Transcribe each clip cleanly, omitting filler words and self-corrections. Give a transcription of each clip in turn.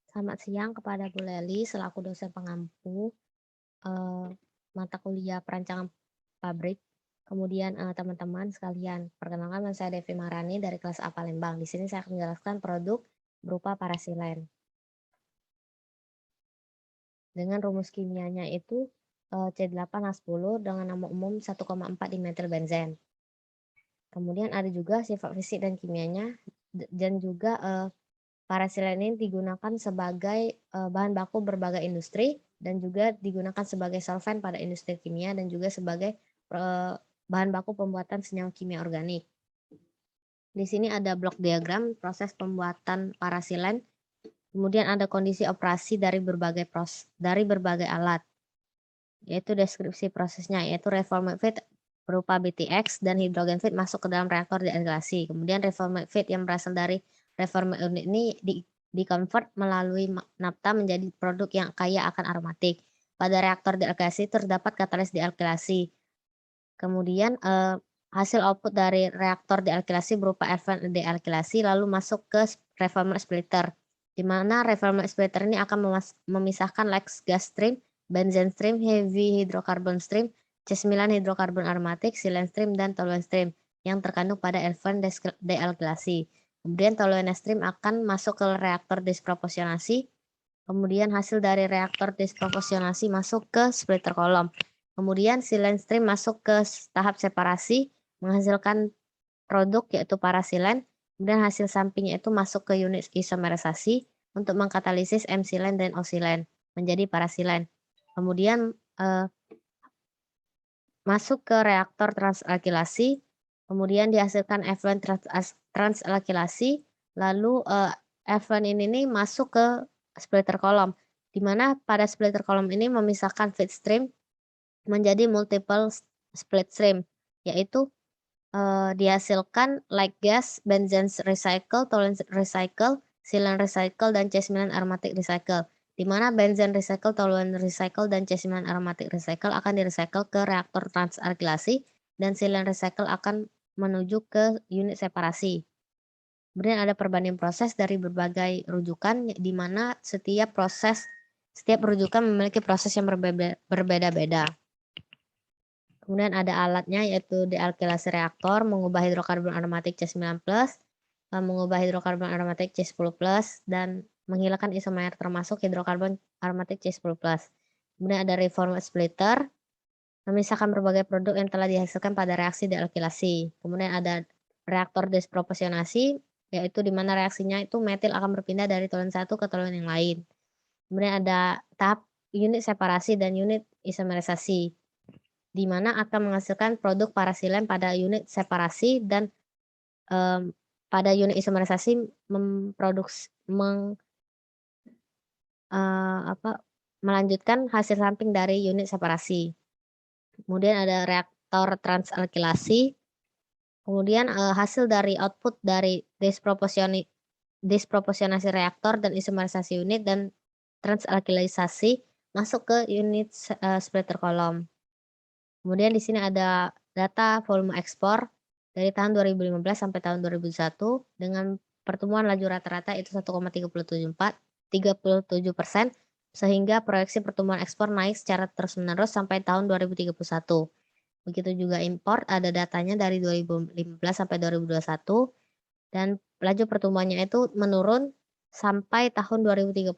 Selamat siang kepada Bu Leli selaku dosen pengampu eh, mata kuliah perancangan pabrik. Kemudian teman-teman sekalian, perkenalkan nama saya Devi Marani dari kelas A Palembang. Di sini saya akan menjelaskan produk berupa parasilen. Dengan rumus kimianya itu C8H10 dengan nama umum 1,4 dimetilbenzen. Kemudian ada juga sifat fisik dan kimianya dan juga parasilen ini digunakan sebagai bahan baku berbagai industri dan juga digunakan sebagai solvent pada industri kimia dan juga sebagai bahan baku pembuatan senyawa kimia organik. Di sini ada blok diagram proses pembuatan parasilen, kemudian ada kondisi operasi dari berbagai alat, yaitu deskripsi prosesnya, yaitu reformate feed berupa BTX dan hidrogen feed masuk ke dalam reaktor dealkilasi. Kemudian reformate feed yang berasal dari reformate unit ini di-convert melalui naphtha menjadi produk yang kaya akan aromatik. Pada reaktor dealkilasi terdapat katalis dealkilasi. Kemudian hasil output dari reaktor dealkilasi berupa effluent dealkilasi lalu masuk ke reformer splitter, di mana reformer splitter ini akan memisahkan Lex gas stream, benzene stream, heavy hydrocarbon stream, C9 hidrokarbon aromatik, silane stream, dan toluene stream yang terkandung pada effluent dealkilasi. Kemudian toluene stream akan masuk ke reaktor disproporsionasi. Kemudian hasil dari reaktor disproporsionasi masuk ke splitter kolom. Kemudian silane stream masuk ke tahap separasi, menghasilkan produk yaitu parasilen. Kemudian hasil sampingnya itu masuk ke unit isomerisasi untuk mengkatalisis M-silen dan O-silen menjadi parasilen. Kemudian masuk ke reaktor transalkilasi, kemudian dihasilkan effluent transalkilasi, lalu effluent ini masuk ke splitter kolom, di mana pada splitter kolom ini memisahkan feed stream menjadi multiple split stream, yaitu dihasilkan like gas, benzene recycle, toluene recycle, silane recycle, dan C9 aromatic recycle, di mana benzene recycle, toluene recycle, dan C9 aromatic recycle akan direcycle ke reaktor transalkilasi dan silane recycle akan menuju ke unit separasi. Kemudian ada perbandingan proses dari berbagai rujukan, di mana setiap rujukan memiliki proses yang berbeda-beda. Kemudian ada alatnya yaitu dealkilasi reaktor, mengubah hidrokarbon aromatik C9+, mengubah hidrokarbon aromatik C10+, dan menghilangkan isomer termasuk hidrokarbon aromatik C10+. Kemudian ada reformer splitter, memisahkan berbagai produk yang telah dihasilkan pada reaksi dealkilasi. Kemudian ada reaktor disproporsionasi, yaitu di mana reaksinya itu metil akan berpindah dari toluene satu ke toluene yang lain. Kemudian ada tahap unit separasi dan unit isomerisasi, di mana akan menghasilkan produk parasilen pada unit separasi dan pada unit isomerisasi melanjutkan hasil samping dari unit separasi. Kemudian ada reaktor transalkilasi. Kemudian hasil dari output dari disproporsionasi reaktor dan isomerisasi unit dan transalkilisasi masuk ke unit splitter kolom. Kemudian di sini ada data volume ekspor dari tahun 2015 sampai tahun 2021 dengan pertumbuhan laju rata-rata itu 1,37%, sehingga proyeksi pertumbuhan ekspor naik secara terus-menerus sampai tahun 2031. Begitu juga import, ada datanya dari 2015 sampai 2021 dan laju pertumbuhannya itu menurun sampai tahun 2031.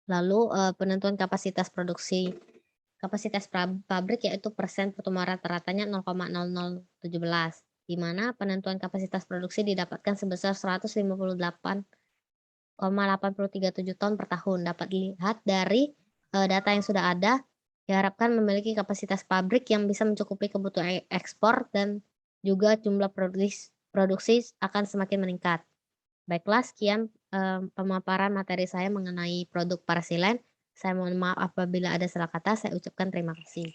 Lalu penentuan kapasitas produksi. Kapasitas pabrik yaitu persen pertumbuhan rata-ratanya 0,0017, di mana penentuan kapasitas produksi didapatkan sebesar 158,837 ton per tahun. Dapat dilihat dari data yang sudah ada, diharapkan memiliki kapasitas pabrik yang bisa mencukupi kebutuhan ekspor dan juga jumlah produksi akan semakin meningkat. Baiklah, sekian pemaparan materi saya mengenai produk parasilen. Saya mohon maaf apabila ada salah kata, saya ucapkan terima kasih.